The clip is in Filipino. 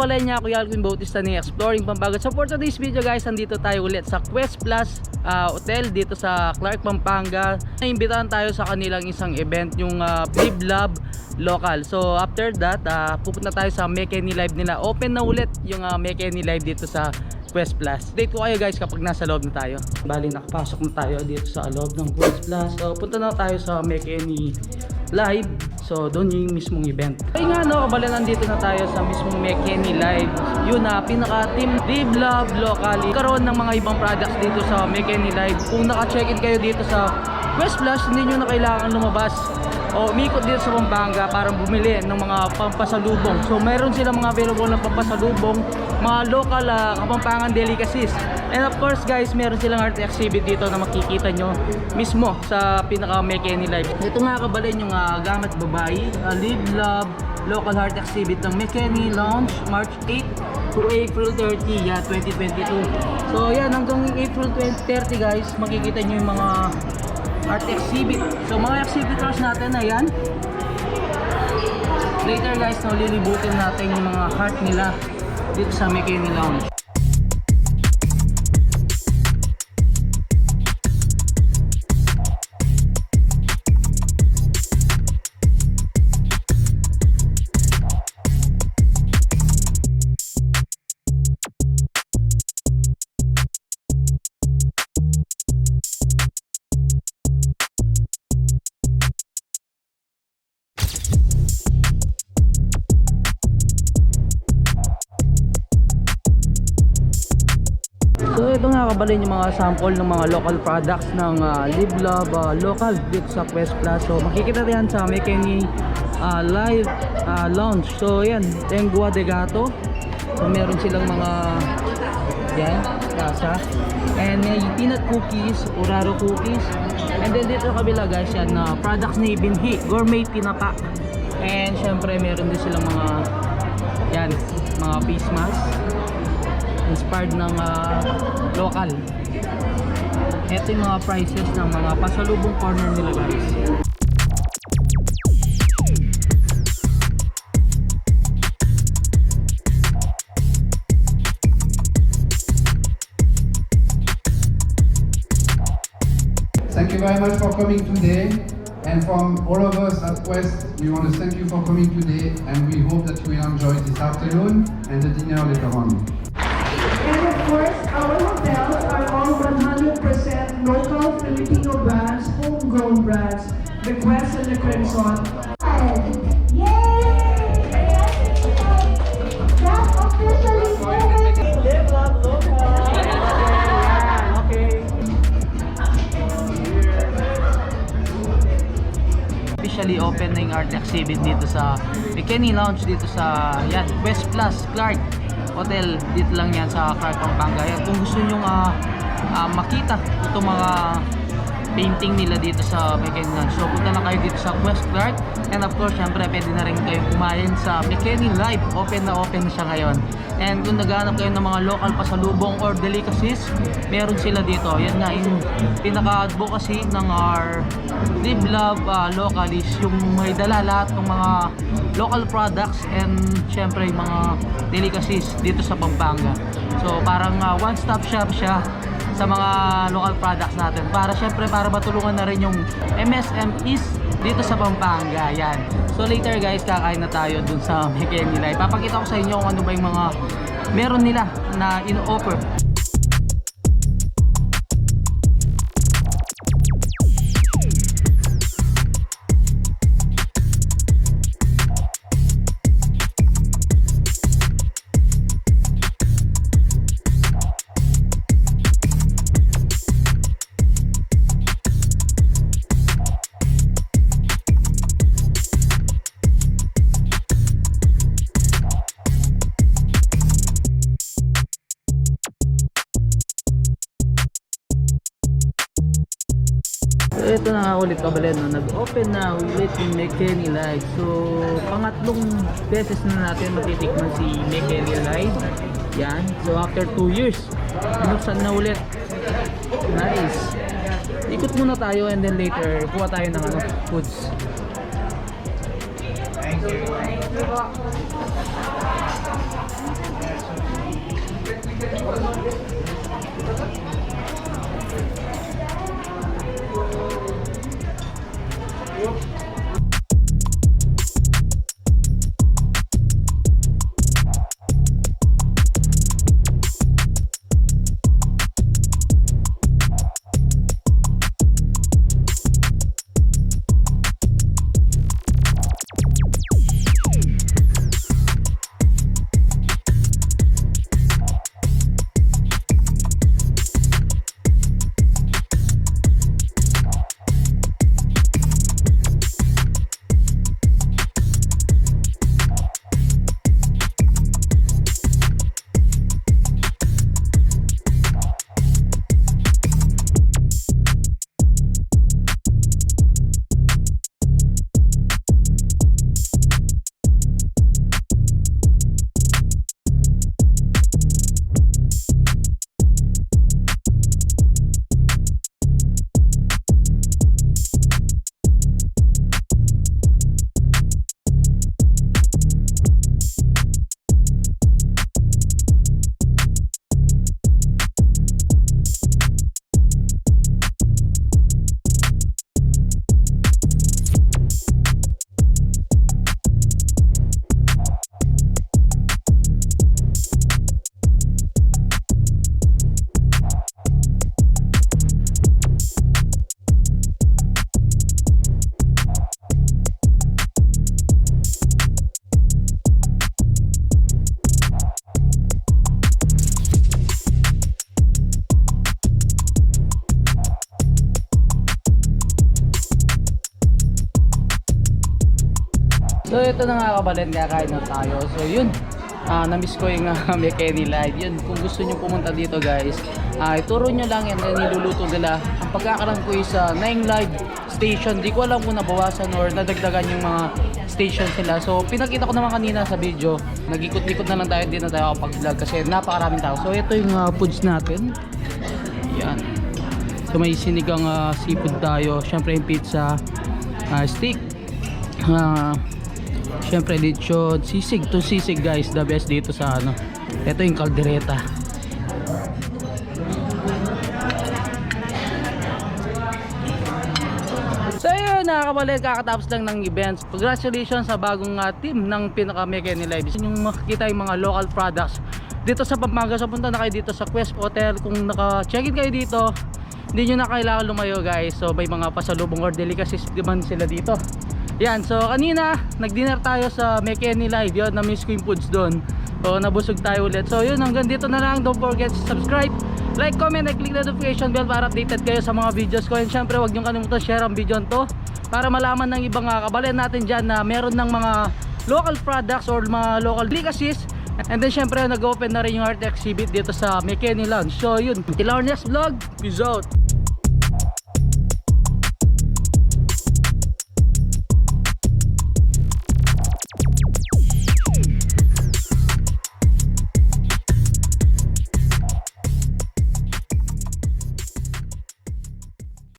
pala niya, Kuya Alvin Bautista ni Exploring Pampanga. So for today's video guys, nandito tayo ulit sa Quest Plus Hotel dito sa Clark, Pampanga. Naimbitahan tayo sa kanilang isang event, yung Live Love Local. So after that, pupunta tayo sa Mekeni Live nila. Open na ulit yung Mekeni Live dito sa Quest Plus. Date ko kayo guys kapag nasa loob na tayo. Bali nakapasok na tayo dito sa loob ng Quest Plus. So punta na tayo sa Mekeni Live. So doon yung mismong event. Ay nga no, kabala nandito na tayo sa mismong Mekeni Live. Yun na, pinaka team Live Love Locally. Karoon ng mga ibang products dito sa Mekeni Live. Kung naka-check-in kayo dito sa Quest Plus, hindi nyo na kailangan lumabas o umikot dito sa Pampanga para bumili ng mga pampasalubong. So mayroon silang mga available na pampasalubong, mga local Kapampangan delicacies. And of course guys, meron silang art exhibit dito na makikita nyo mismo sa pinaka Mekeni Live. Ito nga kabalin yung gamit babae, Live Love Local Art Exhibit ng Mekeni Lounge, March 8 to April 30, 2022. So yan, hanggang April 30 guys, makikita nyo yung mga art exhibit. So mga exhibitors natin na yan. Later guys, lilibutin natin yung mga art nila dito sa Mekeni Lounge. So ito nga kabalin yung mga sample ng mga local products ng Live Love Local dito sa Quest Plus. So makikita yan sa Mekeni Live Lounge. So yan, lengua de gato. So meron silang mga yan, kasa. And may peanut cookies, oraro cookies. And then dito sa kabila guys yan, products ni Binhi, gourmet tinapa. And syempre meron din silang mga yan, mga face mask inspired ng local. Ito yung mga prices ng mga pasalubong corner nila guys. Thank you very much for coming today, and from all of us at Quest, we want to thank you for coming today, and we hope that you will enjoy this afternoon and the dinner later on. And of course, our hotels are all 100% local Filipino brands, homegrown brands, the Quest and the Crimson. Yay! That's officially Live Love Local. Okay. Officially open na yung art exhibit dito sa Mekeni Lounge dito sa yan, Quest Plus Clark Hotel. Dito lang yan sa Clark, Pampanga. Yan, kung gusto nyo makita itong mga painting nila dito sa Mekeni Lounge, so punta na kayo dito sa Quest Clark. And of course syempre pwede na rin kayo kumain sa Mekeni Live. Open na siya ngayon. And kung naghahanap kayo ng mga local pasalubong or delicacies, meron sila dito. Yan nga yung pinaka-advocacy ng our Live Love Local is yung may dala lahat ng mga local products and syempre yung mga delicacies dito sa Pampanga. So parang one-stop shop siya sa mga local products natin. Para syempre para matulungan na rin yung MSMEs dito sa Pampanga. Yan. So later guys, kakain na tayo dun sa Mekeni Live. Papakita ko sa inyo kung ano ba yung mga meron nila na in-offer. Ito na nga ulit kabalin, nag-open na ulit yung Mekeni Live. So pangatlong beses na natin matitikman si Mekeni Live. Yan, so after 2 years binuksan na ulit. Nice. Ikot muna tayo and then later kuha tayo ng foods. Thank you. So ito na nga kabalin, kakain na tayo. So yun, na-miss ko yung McKinney Live. Yun, kung gusto nyo pumunta dito guys, ituro nyo lang yan, niluluto nila. Ang pagkakaroon ko is 9 live station. Di ko alam kung nabawasan or nadagdagan yung mga station sila. So pinakita ko naman kanina sa video, nag-ikot-ikot na lang tayo, di na tayo kapag-vlog kasi napakaraming tao. So ito yung foods natin. Yan. So may sinigang seafood tayo. Syempre yung pizza, steak, syempre lechon, sisig. Ito sisig guys, the best dito sa ano. Ito yung kaldereta. So yun, nakakabalit, kakatapos lang ng events. Congratulations sa bagong team ng Pinaka McKinney Live. Yung makikita yung mga local products dito sa Pampanga. So punta na kayo dito sa Quest Hotel. Kung naka-check-in kayo dito, hindi nyo na kailangan lumayo guys. So may mga pasalubong or delicacies naman sila dito. Yan, so kanina nag-dinner tayo sa McKinney Live. Yun, na-miss ko yung foods doon. So nabusog tayo ulit. So yun, hanggang dito na lang. Don't forget to subscribe, like, comment, and click the notification bell para updated kayo sa mga videos ko. And syempre huwag nyo kalimutan share ang video to para malaman ng ibang kabalin natin dyan na meron ng mga local products or mga local delicacies. And then syempre nag-open na rin yung art exhibit dito sa McKinney Lounge. So yun, till our next vlog, peace out.